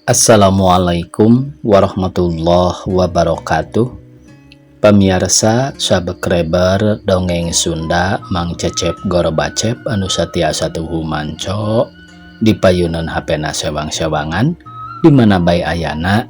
Assalamualaikum warahmatullahi wabarakatuh. Pemirsa sabekreber dongeng Sunda Mang Cecep Gorbacep anu satiasa tuhu manco di payunan hapena sewang-sewangan di mana bae ayana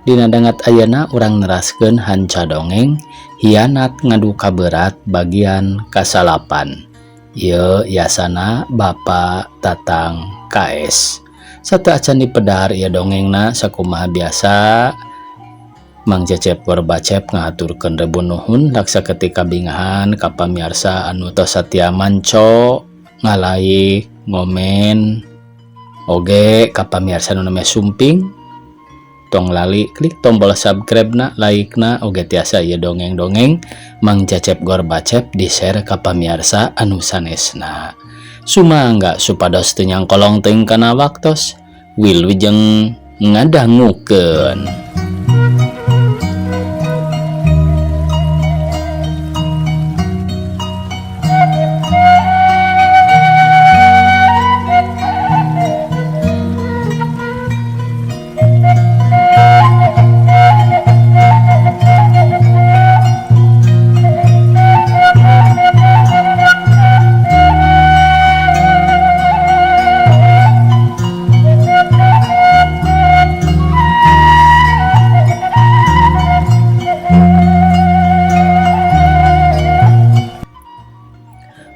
dina dangat ayana urang neraskeun hanca dongeng hianat ngadu kaberat bagian kasalapan. Ieu yasana Bapak Tatang KS. Satu acan dipedar ya dongengna sakumaha biasa Mang Cecep Gorbacep ngaturkeun rebun nuhun laksa ketika bingahan ka pamirsa anu tos satia manco ngalaik ngomen oge ka pamirsa anu name sumping tong lali klik tombol subscribe na like na oge tiasa ieu dongeng-dongeng Mang Cecep Gorbacep di share ka pamirsa anu sanesna. Sumangga supados teu nyangkolong teuing kana waktos wilujeng ngadangukeun.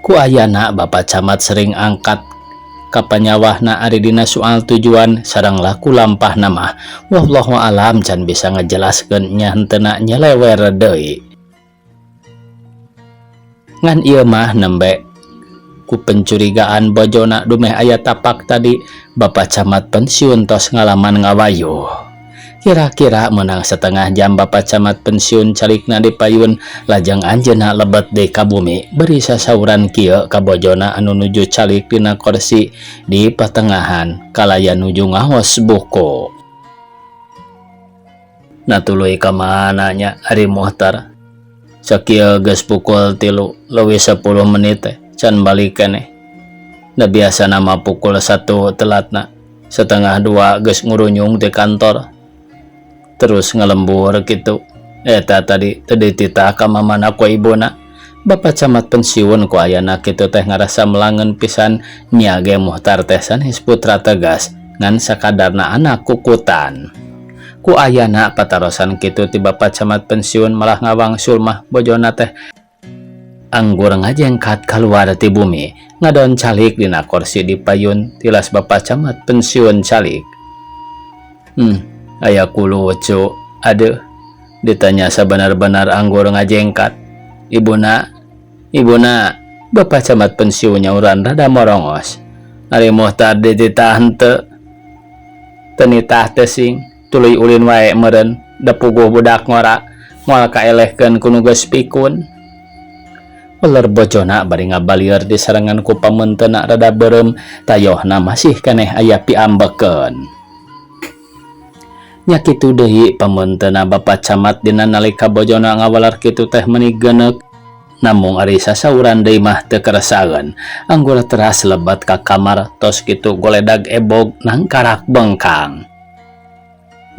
Ku ayana Bapak Camat sering angkat kapanyawahna ari dina soal tujuan sareng laku lampah nama wallahu alam can bisa ngajelaskeun nya henteu nyelewer deui. Ngan ieu mah nembe ku pencurigaan bojona dumeh aya tapak tadi Bapak Camat pensiun tos ngalaman ngawayuh. Kira-kira menang setengah jam Bapak Camat pensiun calikna di payun lajeng anjeunna lebet deui ka bumi beri sasauran kieu ka bojona anu nuju calik dina kursi di patengahan kalaya nuju ngaos buku. Natuluy ka mana nya Ari Muhtar? Sakieu geus pukul 3 leuwih 10 menit can balik keneh. Da biasa nama pukul 1 telatna setengah 2 geus ngurunyung di kantor. Terus ngelembur gitu. Eta tadi titah ka mamana ku ibuna. Bapak Camat pensiun ku ayana kitu teh ngarasa melangen pisan nya ge Muhtar teh sanes putra tegas ngan sakadarna anak kukutan. Ku ayana patarosan kitu ti Bapak Camat pensiun malah ngawangsul mah bojona teh anggur ngajengkat kaluar ti bumi ngadon calik dina kursi di payun tilas Bapak Camat pensiun calik. Aya ku lucu, aduh, ditanya sabenar-benar anggur ngajengkat. Ibuna, Bapak Camat pensiun nyauran rada morongos. Ari Muhtar dititah henteu. Teu nitah teh sing, tuluy ulin wae meureun, da puguh budak ngora, moal kaelehkeun ku nu geus pikun. Uler bojona bari ngabalieur di sarengan ku pamenteuna rada beureum, tayohna masih keneh aya piambekeun. Nya kitu deui pamenteuna Bapak Camat dina nalika bojona ngawalar kitu teh meuni geuneuk. Namung ari sasauran deui mah teu keresaeun. Anggur teras lebat ka kamar tos kitu goledag ebog nangkarak bengkang.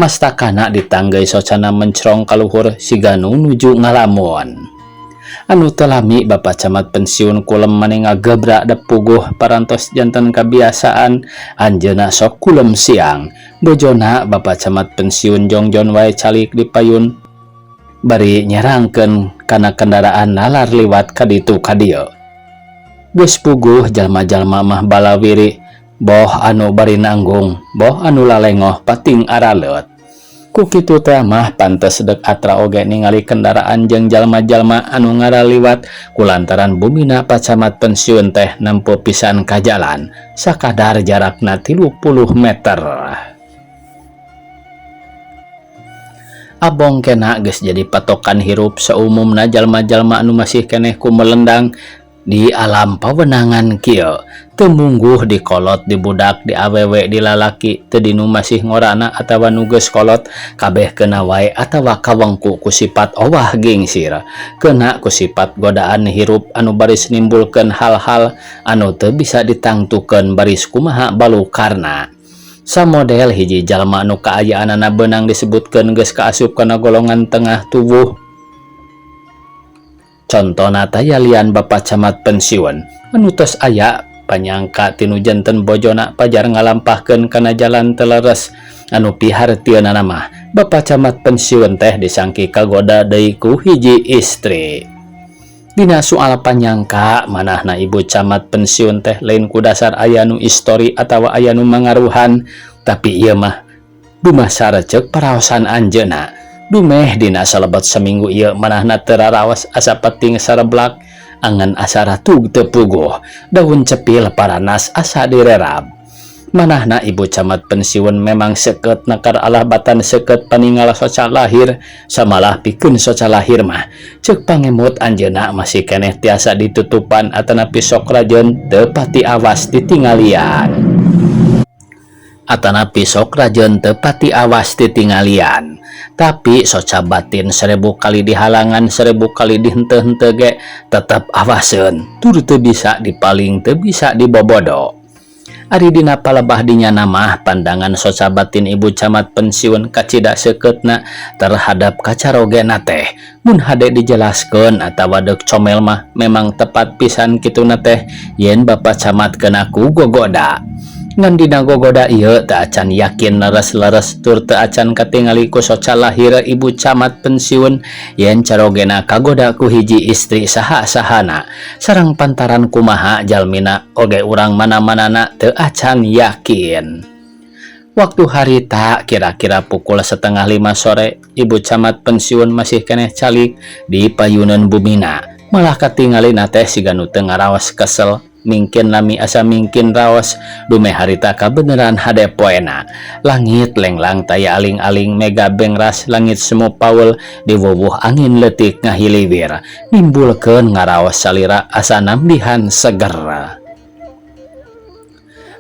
Mastakana ditanggei socana mencrong kaluhur siga nu nuju ngalamun. Anu teu lami Bapak Camat pensiun kulem maneh ngagebrak da puguh parantos janten kabiasaan anjeunna sok kulem siang. Bojona Bapak Camat pensiun jongjon wae calik di payun bari nyerangkeun kana kendaraan nalar liwat ka ditu ka dieu. Geus puguh jalma-jalma mah balawiri, boh anu bari nanggung, boh anu lalengoh pating araleut. Ku kitu teh mah pantes dek atra oge ningali kendaraan jeung jalma-jalma anu ngaraliwat kulantaran bumina Pak Camat pensiun teh nempuh pisan ka jalan sakadar jarakna 30 meter. Abong kena geus jadi patokan hirup saumumna jalma-jalma anu masih keneh kumelendang di alam pawenangan kieu. Teu mungguh di kolot di budak di awewe di lalaki teu dinu masih ngorana atawa nu geus kolot kabeh keuna wae atawa kawengku ku sifat owah gingsir keuna ku sifat godaan hirup anu baris nimbulkeun hal-hal anu teu bisa ditangtukeun baris kumaha balukarna. Samodel hiji jalma anu kaayaanana beunang disebutkeun geus kaasup kana golongan tengah tubuh. Contona taya lian Bapak Camat pensiun anu tos aya panyangka tinu janten bojona pajar ngalampahkeun kana jalan teu leres anu pihartieunana mah Bapak Camat pensiun teh disangki kagoda deui ku hiji istri. Dina soal panyangka manahna Ibu Camat pensiun teh lain ku dasar aya nu istori atawa aya nu mangaruhan, tapi ieu mah dumah sarecek paraosan anjeunna. Dumeh dina salebet seminggu ieu manahna teu raraos asa peting sareblak, angan asa ratug teu puguh, daun cepil paranas asa direrab. Manahna Ibu Camat pensiun memang seukeut nakar alahbatan seukeut paninggal soca lahir, samalah pikeun soca lahir mah ceuk pangemut anjeunna masih keneh tiasa ditutupan atanapi sok rajeun teu pati awas ditinggalian. Atanapi sok rajeun teu pati awas ditinggalian. Tapi soca batin 1000 kali dihalangan 1000 kali dihenteu-henteu ge tetep awaseun tur teu bisa dipaling teu bisa dibobodo. Ari dina palebah dinya namah pandangan soca batin Ibu Camat pensiun kacida seukeutna terhadap kacarogena teh mun hade dijelaskeun atawa deuk comel mah memang tepat pisan kituna teh yen Bapak Camat kenaku gogoda. Ngan dina gogoda ieu teu acan yakin leres-leres tur teu acan katingali ku soca lahir Ibu Camat pensiun yen carogena kagoda ku hiji istri saha-sahana sareng pantaran kumaha jalmina oge urang mana-manana teu acan yakin. Waktu harita kira-kira pukul 4:30 sore Ibu Camat pensiun masih keneh calik di payuneun bumina, malah katingalina teh siga nu teu ngaraos kesel. Mingkin lami asa mingkin raos dume harita kabeneran hade poena. Langit lenglang taya aling-aling mega bengras langit semu paul diwuwuh angin leutik ngahiliwir nimbulkeun ngaraos salira asa nambihan seger.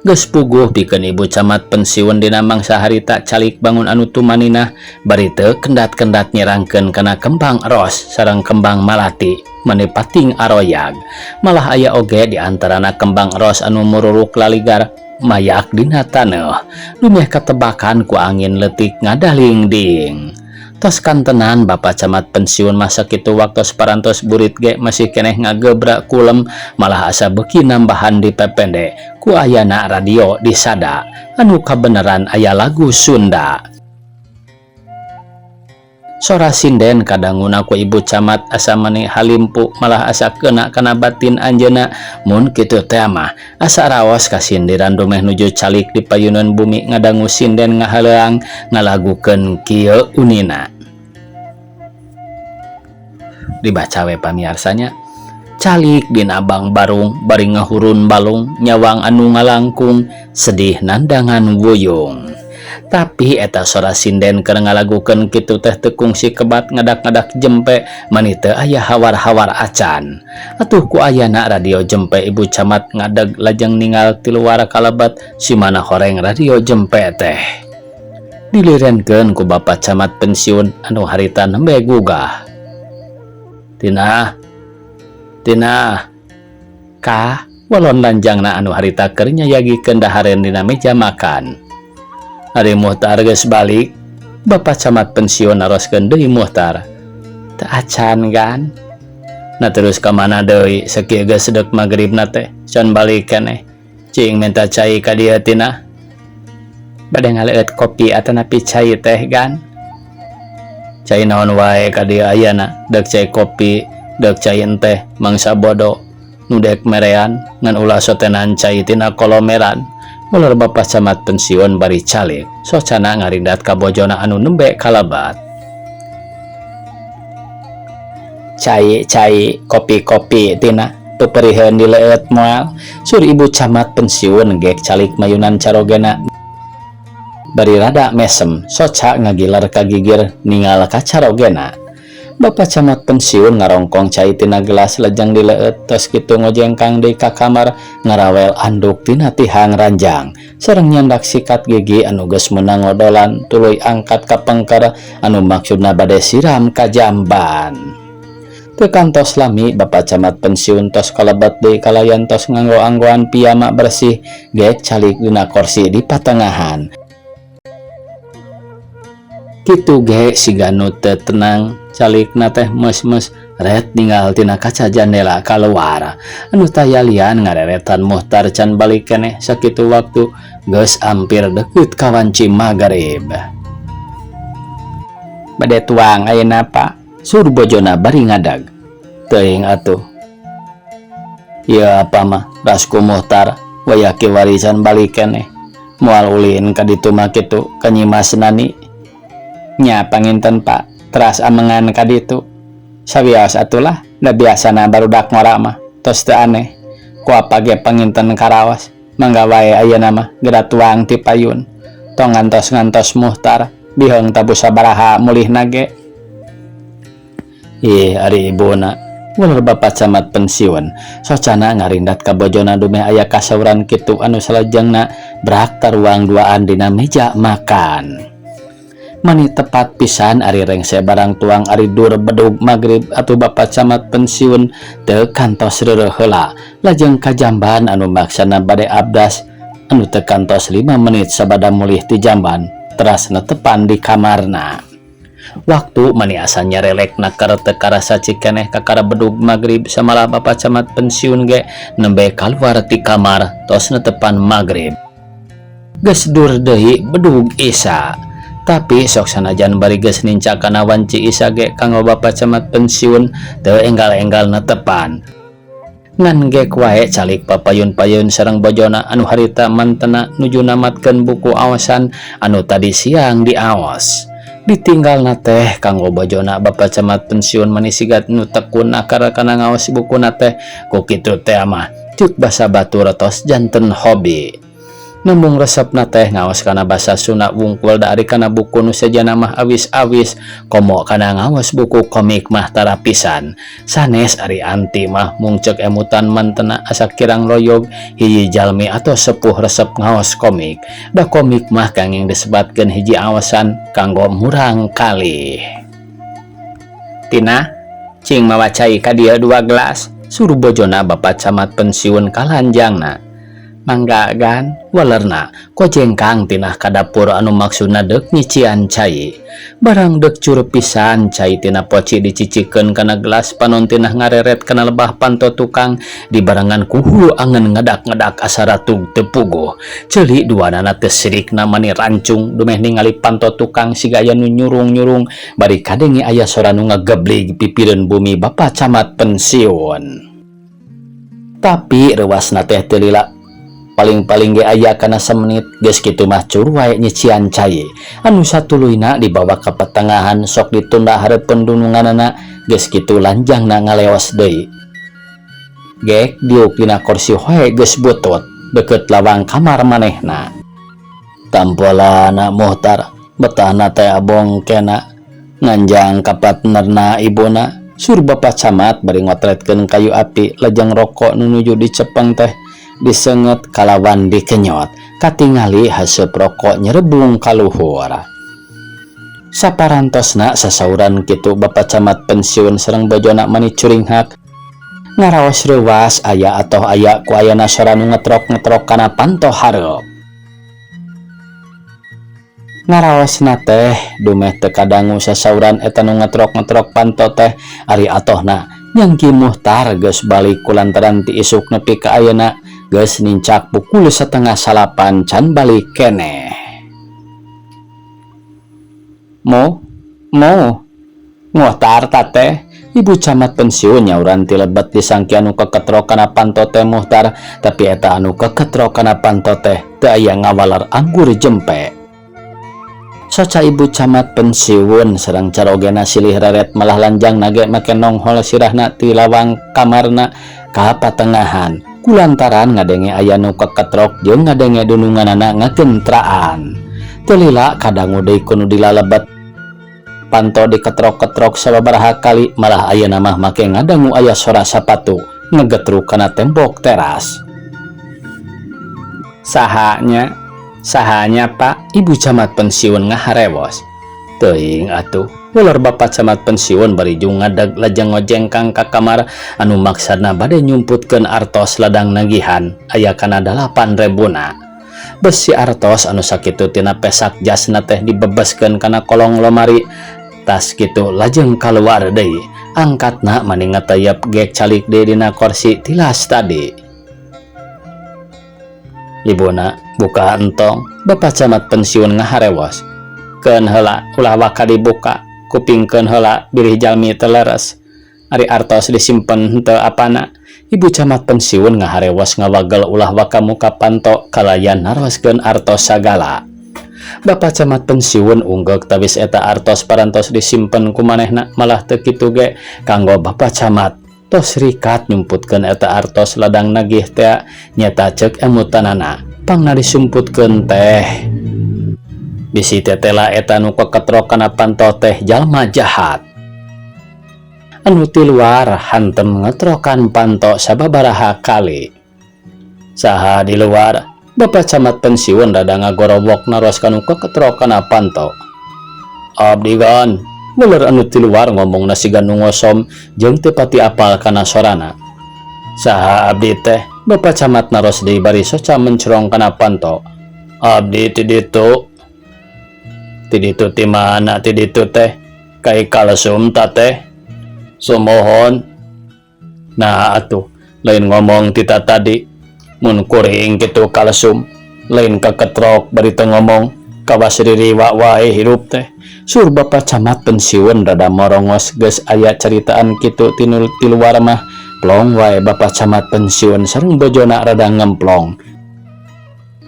Geus puguh pikeun Ibu Camat pensiun dina mangsa harita calik bangun anu tumanina bari teu kendat-kendat nyerangkeun kana kembang ros sareng kembang malati mani pating aroyag. Malah aya oge di antarana kembang ros anu mururuk laligar mayak dina taneuh dumeh katebakan ku angin leutik ngadalingding. Tos kantenan Bapak Camat pensiun masa kitu waktu parantos burit ge masih keneh ngagebrak kulem malah asa beuki nambahan di pepende ku ayana radio di sada anu kabeneran aya lagu Sunda. Sora sinden kadanguna ku Ibu Camat asa mani halimpu malah asa kena kana batin anjeunna mun kitu teh mah asa raos kasindiran dumeh nuju calik di payuneun bumi ngadangu sinden ngahaleang ngalagukeun kieu unina. Dibaca we pamiarsanya. Calik dina Abang Barung bari ngahurun balung nyawang anu ngalangkung sedih nandangan wuyung. Tapi eta sora sinden keur ngalagukeun kitu teh teu kungsi kebat ngadak-ngadak jempe mani teu aya hawar-hawar acan. Atuh ku ayana radio jempe Ibu Camat ngadeg lajeng ningal ti luar kalebat si mana horeng radio jempe teh. Dilirenkeun ku Bapak Camat pensiun anu harita nembe gugah. Tina, ka walon lanjangna anu harita keur nyayagikeun daharen dina meja makan. Ari Muhtar geus balik, Bapak Camat pensiun naroskeun deui Muhtar. Teu acan kan? Na terus ka mana deui sakieu geus sedek magribna teh, can balik keneh. Cing minta cai ka dieu tina. Bade ngaleut kopi atanapi cai teh kan? Cai naon wae ka dieu ayana, deuk cai kopi, deuk cai teh mangsa bodo, nu dek merean ngan ulah sotenan cai tina kolomeran. Mulur Bapak Camat pensiun bari calik, socana ngarindat ka bojona anu nembe kalabat. Cai, kopi tina, peperiheun dileut moal. Sur Ibu Camat pensiun gek calik mayunan carogena. Bari rada mesem, soca ngagilar ka gigir ningal ka carogena. Bapak Camat pensiun ngarongkong cai tina gelas lejang dileut tos kitu ngojengkang deui ka kamar ngarawel anduk tina tihang ranjang sareng nyandak sikat gigi anu geus meunang ngodolan tuluy angkat ka pengker anu maksudna bade siram ka jamban. Teu kantos lami Bapak Camat pensiun tos kalebet deui kalayan tos nganggo-anggoan piyama bersih gek calik dina kursi di patengahan. Kitu ge siga nu teu tenang calikna teh mes-mes ret ninggal tina kaca jendela kaluar. Anu tayalian ngareretan Muhtar can balik keneh sakitu waktu geus ampir deukeut ka wanci magrib. Bade tuang ayeuna Pak, sur bojona bari ngadag. Teuing atuh. Ya apa mah rasku Muhtar wayaki warisan balik keneh. Moal ulin ka ditu mah kitu ka Nyimas Nani. Nya panginten Pak, teras amengan ka ditu. Sawios atulah, da biasana barudak ngora mah, tos teu aneh. Ku apa ge panginten karaos, mangga wae ayeuna mah geura tuang ti payun. Tong ngantos-ngantos Muhtar, biheung tabu sabaraha mulihna ge. Ih, ari ibuna, ulah bapak camat pensiun, socana ngarindat ka bojona dumeh aya kasauran kitu anu salajengna brak taruang duaan dina meja makan. Mani tepat pisan ari rengse barang tuang ari dur bedug magrib atuh bapak camat pensiun teu kantos reureuh heula lajeng ka jamban anu maksana bade abdas anu teu kantos 5 menit sabada mulih ti jamban teras netepan di kamarna. Waktu mani asa nyarelek nakar teu karasa cikeneh kakara bedug magrib samalah bapak camat pensiun ge nembe kaluar ti kamar tos netepan magrib. Geus dur deui bedug isya. Tapi sok sanajan bari geus ninca kana wanci isya ge kanggo bapak camat pensiun teu enggal-enggal netepan. Ngan ge wae calik papayun-payun sareng bojona anu harita mantena nuju namatkeun buku aosan anu tadi siang diaos. Ditinggalna teh kanggo bojona bapak camat pensiun mani sigat nu tekun akar kana ngaos bukuna teh ku kitu teh mah cuk basa batur tos janten hobi. Namung resepna teh ngaos kana basa Sunda wungkul da ari kana buku nu sejana mah awis-awis komo kana ngaos buku komik mah tara pisan. Sanes ari anti mah mung ceuk emutan mantena asa kirang loyog hiji jalmi atau sepuh resep ngaos komik. Da komik mah kanging disebatkeun hiji awasan kanggo murang kalih. Tina, cing mawacai ka dieu 2 gelas, suruh bojona bapak camat pensiun kalanjangna. Mangga gan walerna ko jengkang tinah ka dapur anu maksudna deuk nyician cai. Barang deuk cur pisan cai tina poci dicicikeun kana gelas panon tinah ngareret kana lebah panto tukang dibarengan ku hulu angeun ngadak-ngadak asa ratug teu puguh. Ceuli duanana teu sirikna mani rancung dumeh ningali panto tukang siga aya nu nyurung-nyurung bari kadengi aya sora nu ngageblig pipireun bumi bapak camat pensiun. Tapi rewasna teh teu lila paling-paling ge aya kana semenit geus kitu mah cur wae nyician cai anu satuluyna dibawa ka petengahan sok ditunda hareupeun dununganna geus kitu lanjangna ngaleos deui. Gek diuk dina kursi hoe geus butut deukeut lawang kamar manehna. Tampolana Muhtar betahna teh abong kena nganjang ka partnerna ibuna sur bapak camat bari ngotretkeun kayu api lajeng rokok nu nuju dicepeng teh disenget kalawan dikenyot katingali haseup rokok nyerebung kaluhur. Saparantosna sasauran kitu bapak camat pensiun sareng bojona mani curinghak ngaraos reuwas aya atoh aya ku ayana sora nu ngetrok-ngetrok kana panto hareup. Ngaraosna teh dumeh teu kadangu sasauran eta nu ngetrok-ngetrok panto teh ari atohna nyangki Muhtar geus balik kulantaran ti isuk nepi ka ayeuna geus nincak pukul 7:30 can balik keneh. Mo Muhtar teh ibu camat pensiun nyauran ti lebet disangki anu keketrok kana panto teh Muhtar tapi eta anu keketrok kana panto teh teu aya ngawalar anggur jempe. Soca ibu camat pensiun sareng carogena silih reret malah lanjang nage make nonghol sirahna ti lawang kamarna ka patengahan kulantaran ngadenge aya nu keketrok jeung ngadenge dununganna ngagentraan. Teu lila kadangu deui kudu dilalebet panto diketrok-ketrok sababaraha kali malah ayeuna mah make ngadangu aya sora sapatu ngegetruk kana tembok teras. Sahanya Pak, ibu camat pensiun ngaharewos. Teuing atuh, ular bapak camat pensiun bari jung ngadag lajeng ngojengkang ka kamar anu maksudna bade nyumputkeun artos ladang nagihan aya kana 8.000-na. Besi artos anu sakitu tina pesak jasna teh dibebaskeun kana kolong lomari. Tas kitu lajeng kaluar deui, angkatna mani ngatayap gek calik deui dina kursi tilas tadi. Ibuna buka entong, Bapak Camat pensiun ngaharewos. Keun heula ulah waka dibuka, kupingkeun heula birih jalmi teu leres. Ari artos disimpen henteu apana, Ibu Camat pensiun ngaharewas ngawagel ulah waka muka panto kalayan naroskeun artos sagala. Bapak Camat pensiun unggek tawis eta artos parantos disimpen ku manehna malah teu kitu ge kanggo Bapak Camat tos rikat nyumputkeun eta artos ladang nagih teh nyata ceuk emutanana pangna disumputkeun teh. Bisi tetela eta nu keketrok kana panto teh jalma jahat. Anu ti luar hantem ngetrokan panto sababaraha kali. Saha di luar, Bapak Camat pensiun rada ngagorobok naros kanu keketrok kana panto. Abdi gan, muler anu ti luar ngomong nasigan nu ngosom jeung teu pati apal kana sorana. Saha abdi teh, Bapak Camat naros deui bari soca mencerong kana panto. Abdi ti ditu. Ti ditu ti mana ti ditu teh? Kai kalesum ta teh? Sumohon. Nah atuh lain ngomong tita tadi mun kuring kitu kalesum lain keketrok bari teu ngomong kawas ririwa wae hirup teh. Sur Bapak Camat pensiun rada morongos geus aya caritaan kitu ti luar mah plong wae Bapak Camat pensiun sareng bojona rada ngemplong.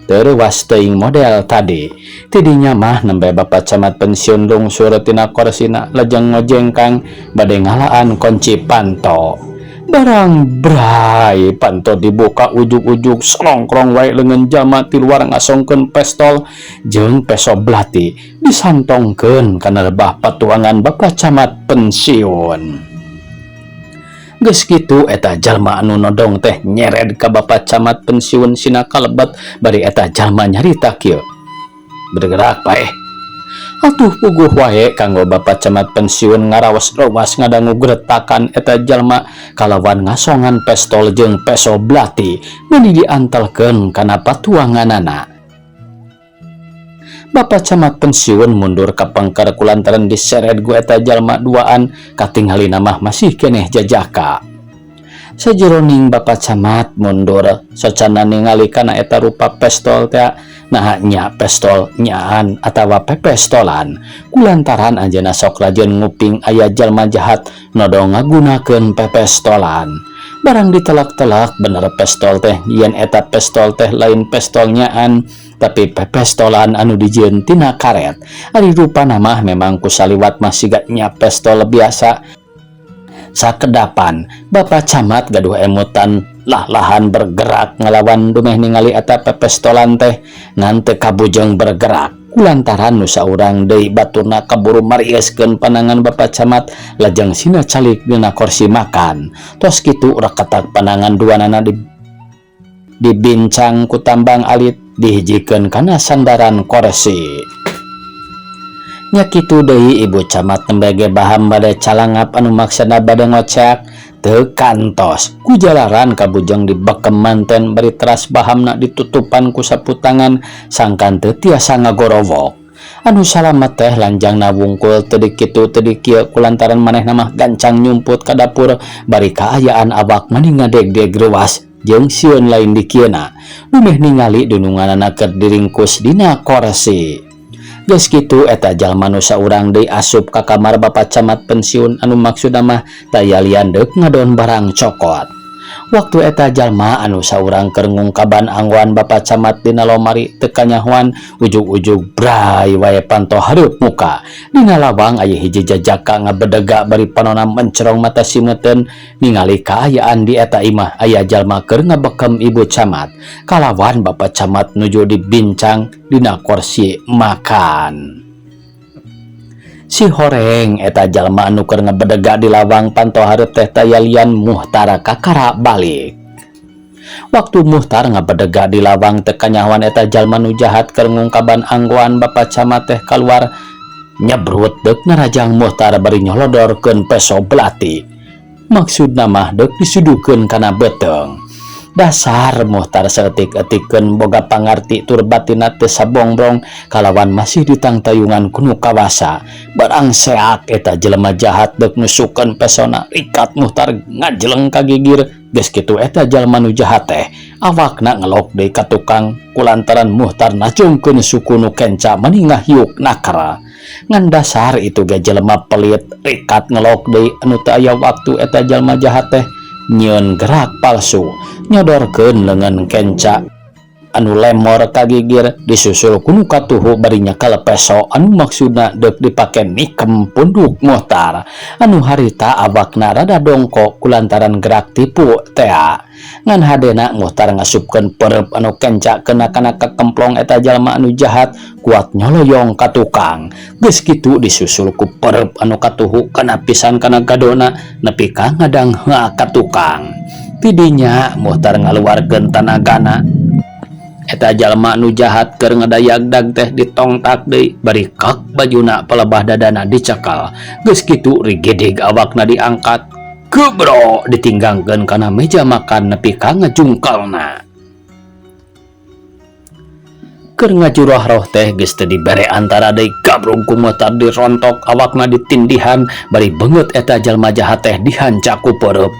Teurewas teuing model tadi. Tidinya mah nembe Bapak Camat pensiun lungsur tina korsina lajeng ngojengkang bade ngalaan kunci panto. Barang bray panto dibuka ujug-ujug selongkrong wae leungeun jalma ti luar ngasongkeun pestol jeung peso belati disantongkeun kana lebah patuangan Bapak Camat pensiun. Geus kitu eta jalma anu nodong teh nyered ka Bapak Camat pensiun sina kalebat bari eta jalma nyarita kieu. Bergerak bae. Atuh puguh wae kanggo Bapak Camat pensiun ngaraos-raos ngadangu gretakan eta jalma kalawan ngasongan pestol jeung peso belati meni diantelkeun kana patuanganana. Bapak Camat pensiun mundur ka pangkar kulantaran diseret ku eta jalma duaan katinggalina mah masih keneh jajaka. Sajeroning Bapak Camat mundur socana ningali kana eta rupa pestol teh nah nya pestol nyaan atawa pepestolan kulantaran anjeunna sok lajeun nguping aya jalma jahat nodong ngagunakeun pepestolan. Barang ditelak-telak bener pestol teh yen eta pestol teh lain pestol nyaan tapi pepestolan anu dijieun tina karet. Ari rupana mah memang kusaliwat mah siga nya pestol biasa. Sakedapan Bapak Camat gaduh emutan lah-lahan bergerak ngelawan dumeh ningali eta pepestolan teh ngan teu kabujeng bergerak. Kulantaran nu saurang deui baturna kaburu marieskeun panangan Bapak Camat lajeng sina calik dina kursi makan. Tos kitu rakatak panangan duanana dibincang ku tambang alit dihijikeun kana sandaran kursi. Nya kitu deui Ibu Camat nembege baham bade calangap anu maksana bade ngocek teu kantos ku jalaran kabujeng dibekem manten bari teras bahamna ditutupan ku saputangan sangkan teu tiasa ngagorowok. Anu salamet teh lanjangna wungkul teu di kitu teu di kieu kulantaran manehna mah gancang nyumput ka dapur bari kaayaan awak mani ngadeg-deg reuas jeung sieun lain di kieuna dumeh ningali dununganana keur diringkus dina kursi. Geus kitu eta jalma nu saurang deui asup ka kamar Bapak Camat pensiun anu maksudna mah taya lian deuk ngadon barang cokot. Waktu eta jalma anu saurang keur ngungkaban anggoan Bapak Camat dina lomari teu kanyahoan ujug-ujug bray wae panto hareup muka. Dina lawang aya hiji jajaka ngabedega bari panonna mencerong mata simeteun ningali kaayaan di eta imah aya jalma keur ngabekem Ibu Camat kalawan Bapak Camat nuju dibincang dina kursi makan. Si horeng eta jalma anu keur ngabedega di lawang panto hareup teh tayalian Muhtar kakara balik. Waktu Muhtar ngabedega di lawang teu kanyahoan eta jalma nu jahat keur ngungkaban anggoan Bapak Camat teh kaluar nyebrut deuk narajang Muhtar bari nyolodorkeun peso belati. Maksudna mah deuk disudukeun kana beteung. Dasar Muhtar seetik-etikeun boga pangarti tur batina teu sabongbrong kalawan masih ditangtayungan kuno kawasa. Barang seak eta jelema jahat deuk nusukeun pesona rikat Muhtar ngajeleng ka gigir. Geus kitu eta jalma nu jahat teh awakna ngelok deui ka tukang kulantaran Muhtar najungkeun suku nu kenca maningah hiuk nakara. Ngan dasar itu ge jelema pelit rikat ngelok deui anu teu aya waktu eta jalma jahat teh nyieun gerak palsu nyodorkeun leungeun kenca anu lemor ka gigir disusul kuno katuhu barinya kalepeso anu maksudna deuk dipake nikem punduk Muhtar anu harita awakna rada dongkok kulantaran gerak tipu tea. Ngan hadena Muhtar ngasupkeun perep anu kenca kana kemplong eta jalma anu jahat kuat nyoloyong ka tukang. Geus kitu disusul ku perep anu katuhu kana pisan kana gadona nepi ka ngadang ka tukang. Tidinya Muhtar ngaluarkeun tanagana. Eta jalma anu jahat keur ngadayagdag teh ditongtak deui bari kak bajuna pelebah dadana dicekal. Geus kitu rigedig awakna diangkat gebro ditinggangkeun kana meja makan nepi ka ngajungkalna. Keur ngajurah roh teh geus teu dibere antara deui gabrung ku Muhtar dirontok awakna ditindihan bari beungeut eta jalma jahat teh dihancak ku pereup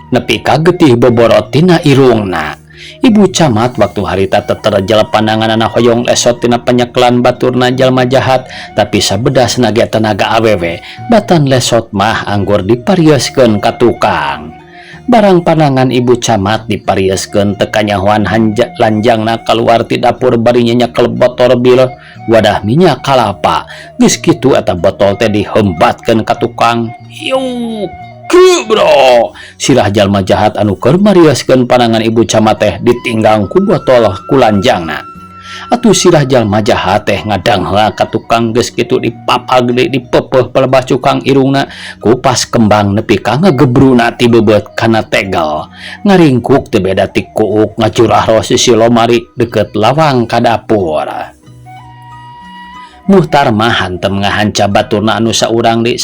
nepi ka getih boborot tina irungna. Ibu camat waktu harita teterjal pandanganana hoyong lesot tina penyeklan baturna jalma jahat tapi sabedas nage tenaga awewe batan lesot mah anggur diparioskeun ka tukang. Barang panangan ibu camat diparioskeun teu kanyahoan lanjangna kaluar ti dapur bari nyekel botol bir wadah minyak kalapa. Geus kitu eta botol teh dihembatkeun ka tukang. Yuk bro, sirah jalma jahat anu keur marioskeun panangan ibu camat teh ditinggang ku botol kulanjangna. Atuh sirah jalma jahat teh ngadang heula ka tukang geus kitu dipapag deui dipeupeung pelebah cukang irungna ku pas kembang nepi ka ngagebruna ti beubeut kana tegel. Ngaringkuk teu beda ti kuuk ngacurah roh sisi lomari deukeut lawang ka dapur. Muhtar mah hantem ngahanca baturna anu saurang deui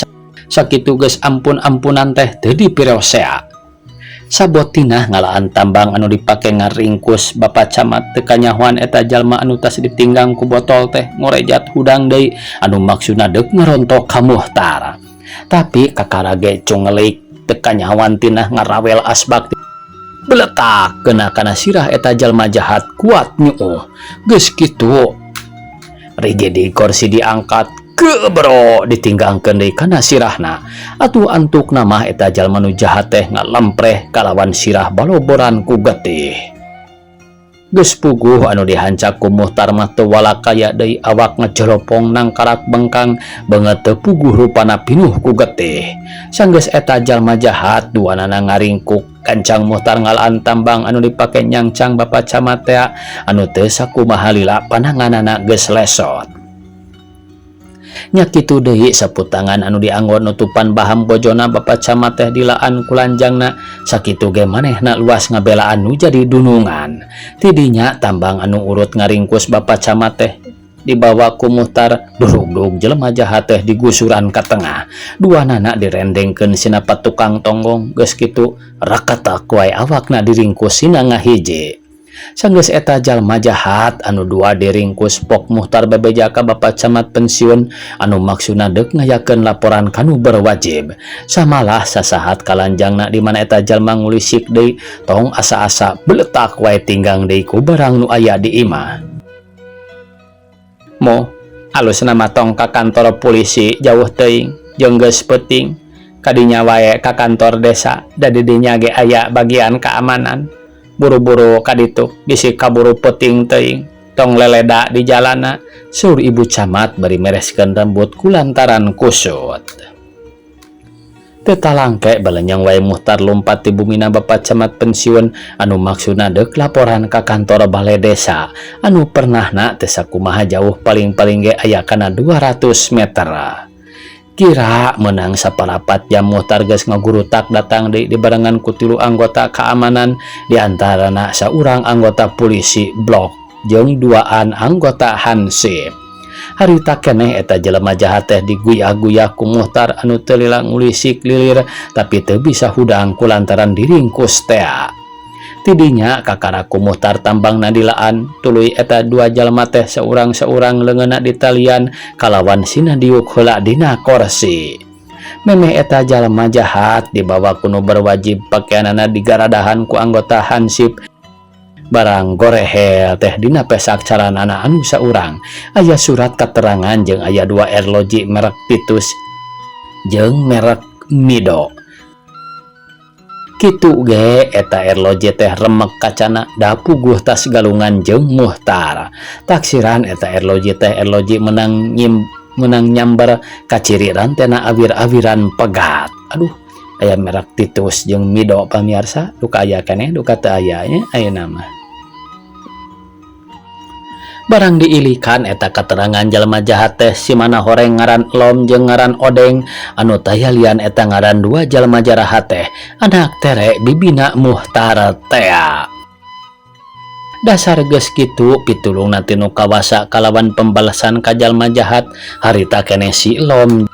sakitu geus ampun-ampunan teh teu dipirosea. Sabotina ngalaan tambang anu dipake ngaringkus Bapak Camat teu kanyahoan eta jalma anu tas ditinggang ku botol teh ngorejat hudang deui anu maksudna deuk ngarontok ka Muhtar. Tapi kakarage cungelik teu kanyahoan tina ngarawel asbak beletak kana sirah eta jalma jahat kuat nyuuh. Geus kitu rigedi kursi diangkat gebro ditinggangkeun deui kana sirahna. Atuh antuk nama eta jalma nu jahat teh ngalempreh kalawan sirah baloboran ku getih. Geus puguh anu dihancak ku Muhtar mah teu walakaya deui awak ngajeropong nang karat bengkang beungeut teu puguh rupana pinuh ku getih. Sanggeus eta jalma jahat duanana ngaringkuk kancang Muhtar ngalaan tambang anu dipake nyangcang Bapak Camat teh anu teu sakumaha lila pananganana geus lesot. Nya kitu deui saputangan anu dianggo nutupan baham bojona Bapak Camat teh dilaan kulanjangna sakitu ge manehna luas ngabelaan nu jadi dunungan. Tidinya tambang anu urut ngaringkus Bapak Camat teh dibawa ku Muhtar durug-durug jelema jahat teh digusuran ka tengah. Duanana direndengkeun sina tukang tonggong geus kitu rakatak wae awakna diringkus sina ngahiji. Sanggeus eta jalma jahat anu dua diringkus pok Muhtar bebeja ka Bapak Camat pensiun anu maksudna deuk ngayakeun laporan kanu berwajib. Samalah sasahat kalanjangna di mana eta jalma ngulisik deui tong asa-asa beletak wae tinggang deui ku barang nu aya di imah. Mo alusna mah tong ka kantor polisi jauh teuing jeung geus peuting kadinya wae ka kantor desa da di dinya ge aya bagian keamanan. Buru-buru kaditu bisi kaburu peuting teuing tong leleda di jalana sur ibu camat bari mereskeun rambut kulantaran kusut. Teu talangke balenyang wae Muhtar lompat ti bumina Bapak Camat pensiun anu maksudna deuk laporan ka kantor balai desa anu pernahna teu sakumaha jauh paling-paling ge aya kana 200 meter. Kira menang saparapat jam Muhtar geus ngagurutak datang di barengan ku 3 anggota keamanan diantarana saurang anggota polisi blok jeung 2an anggota hansip. Harita keneh eta jelema jahat teh diguyah-guyah ku Muhtar anu teu lila ngulisik lilir tapi teu bisa hudang kulantaran diringkus teh. Tidinya kakaraku Muhtar tambang nadilaan tuluy eta dua jalma teh seurang-seurang leungeunna di talian kalawan sina diuk heula dina kursi. Memeh eta jalma jahat dibawa kuno berwajib pakaianana digaradahan ku anggota hansip barang gorehel teh dina pesak caranana anu saurang aya surat keterangan jeung aya 2 erloji merek Titus jeung merek Mido. Kitu ge eta erloji teh remek kacana da puguh tas galungan jeung Muhtar. Taksiran eta erloji teh erloji menang nyamber kaciriran tena awir-awiran pegat. Aduh, aya merek Titus jeung Mido pamirsa, duka aya keneh duka teu aya nya ayeuna mah. Barang diilikan eta keterangan jalma jahat teh si mana horeng ngaran Lom jeung ngaran Odeng anu tayalian eta ngaran 2 jalma jarahat teh anak tere bibina Muhtar tea. Dasar geus kitu pitulungna tinu kawasa kalawan pembalasan ka jalma jahat harita keneh si Lom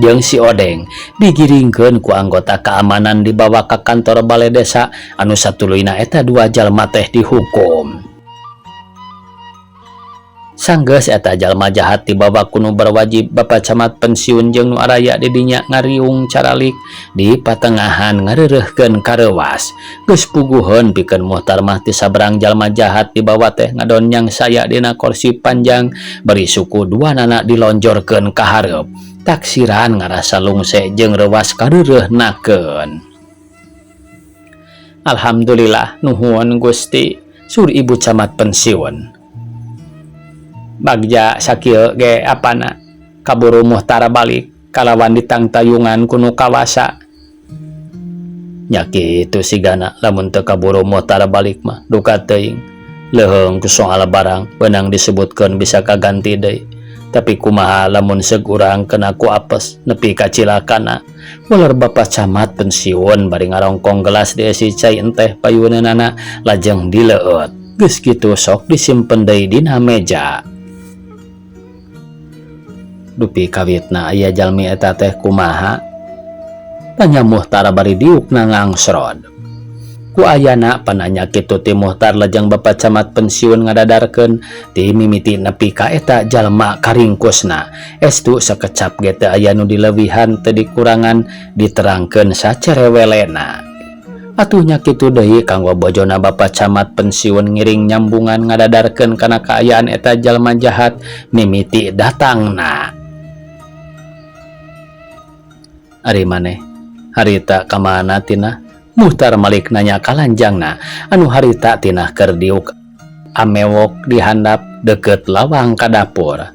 jeung si Odeng digiringkeun ku anggota keamanan dibawa ka kantor balai desa anu satuluyna eta 2 jalma teh dihukum. Sanggeus eta jalma jahat dibawa kuno berwajib Bapak Camat pensiun jeung nu araya di dinya ngariung caralik di patengahan ngareureuhkeun karewas. Geus puguheun pikeun Muhtar mah ti saberang jalma jahat dibawa teh ngadonyang saya dina kursi panjang bari suku 2 nana dilonjorkeun ka hareup. Taksiran ngarasa lungse jeung rewas kareureuhnakeun. Alhamdulillah nuhun Gusti sur Ibu Camat pensiun. Bagja sakieu ge apana kaburu Muhtar balik kalawan ditangtayungan kuno kawasa. Nya kitu sigana lamun teu kaburu Muhtar balik mah duka teuing leuheung ku soal barang beunang disebutkeun bisa kaganti deui. Tapi kumaha lamun seug urang kena ku apes nepi ka cilakana. Ular Bapak Camat pensiun bari ngarongkong gelas diisi cai enteh payuneunana lajeng dileueut. Geus kitu sok disimpen deui dina meja. Dupi kawitna aya jalmi eta teh kumaha? Tanya Muhtar bari diukna ngangsrod. Ku ayana pananya kitu ti Muhtar lajeng Bapak Camat pensiun ngadadarkeun ti mimiti nepi ka eta jalma karingkusna. Estu sakecap ge teu aya nu dileuwihan teu dikurangan diterangkeun sacerewelena. Atuhnya kitu deui kanggo bojona Bapak Camat pensiun ngiring nyambungan ngadadarkeun kana kaayaan eta jalma jahat mimiti datangna. Ari maneh harita kamana tina? Muhtar malik nanya kalanjangna anu harita tina keur diuk amewok di handap deket lawang ka dapur.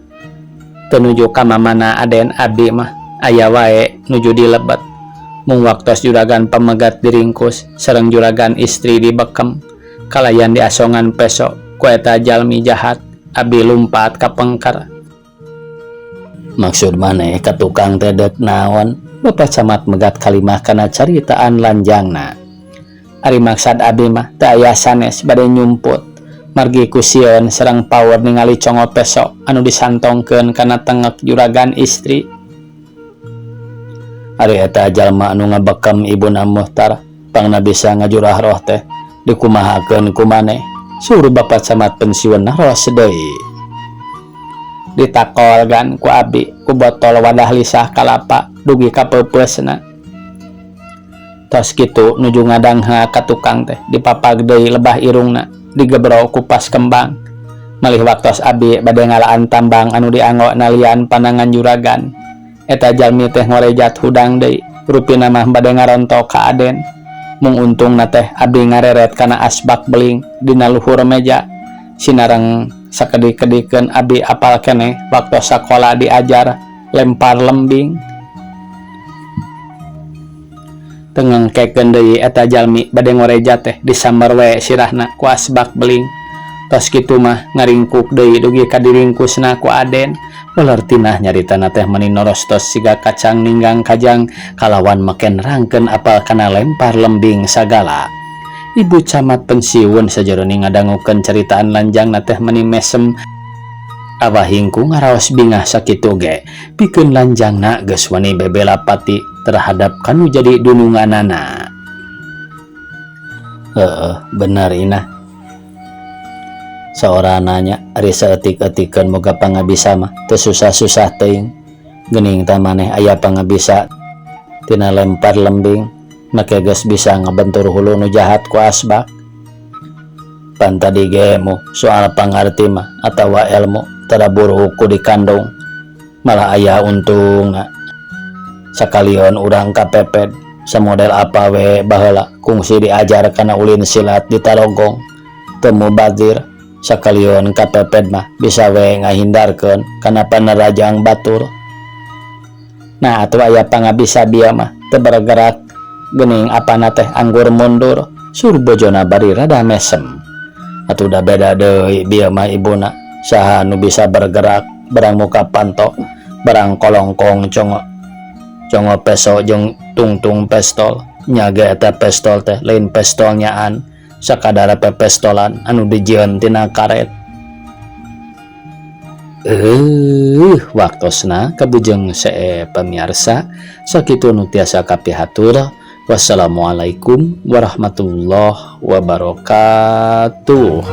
Teu nuju ka mamana aden abdi mah aya wae nuju dilebet. Mung waktos juragan pamegat diringkus sareng juragan istri dibekem kalayan diasongan peso ku eta jalmi jahat abdi lumpat ka pengker. Maksud maneh ka tukang teh deuk naon? Bapak Camat megat kalimah kana caritaan lanjangna. Ari maksad abdi mah teu aya sanes bade nyumput margi ku sieun sareng power ningali congo peso anu disantongkeun kana tengek juragan istri. Ari eta jalma anu ngabekem ibuna Muhtar pangna bisa ngajurah roh teh dikumahakeun ku maneh suruh Bapak Camat pensiun naros deui. Ditakolgan ku abdi ku botol wadah lisah kalapa dugi ka peupeusna. Tos kitu nuju ngadangha ka tukang teh dipapag deui lebah irungna digebro ku pas kembang. Malih waktos abdi bade ngalaan tambang anu dianggo nalian panangan juragan. Eta jalmi teh ngorejat hudang deui rupina mah bade ngaronto ka aden. Mung untungna teh abdi ngareret kana asbak beling dina luhur meja sinareng sakedik-kedikeun abdi apal keneh waktu sakola diajar lempar lembing. Tengengkekeun deui eta jalmi bade ngoreja teh disambar we sirahna ku asbak beling. Tos kitu mah ngaringkuk deui dugi ka diringkusna ku aden. Ular tinah nyaritana teh meuni norostos siga kacang ninggang kajang kalawan maken rangkeun apal kana lempar lembing sagala. Ibu Camat pensiun sajeroning ngadangukeun caritaan lanjangna teh meuni mesem abahingku ngaraos bingah sakitu ge pikeun lanjangna geus wani bebela pati terhadap kanu jadi dununganana. Benar ina. Seorang nanya ari saeutik-eutikeun moga pangabisa mah teu susah-susah teuing. Geuning tah maneh aya pangabisa tina lempar lembing make geus bisa ngabentur hulu nu jahat ku asbak. Pan tadi gemu soal pangarti mah atawa ilmu tadabur huku dikandung malah aya untungna. Sakalion urang kapepet samodel apa we baheula kungsi diajar kana ulin silat di Tarogong teu mubazir. Sakalion kapepet mah bisa we ngahindarkeun kana panerajang batur. Nah atuh aya pangabisa bieu mah teu bergerak geuning apana teh anggur mundur sur bojona bari rada mesem. Atuh da beda deui bieu mah ibuna saha nu bisa bergerak barang muka panto barang kolongkong congo peso jeung tungtung pestol nyaga eta pestol teh lain pestol nyaan sakadar pepestolan anu dijieun tina karet. Waktosna kabujeng see pamirsa sakitu nu tiasa kapihatur. Wassalamualaikum warahmatullahi wabarakatuh.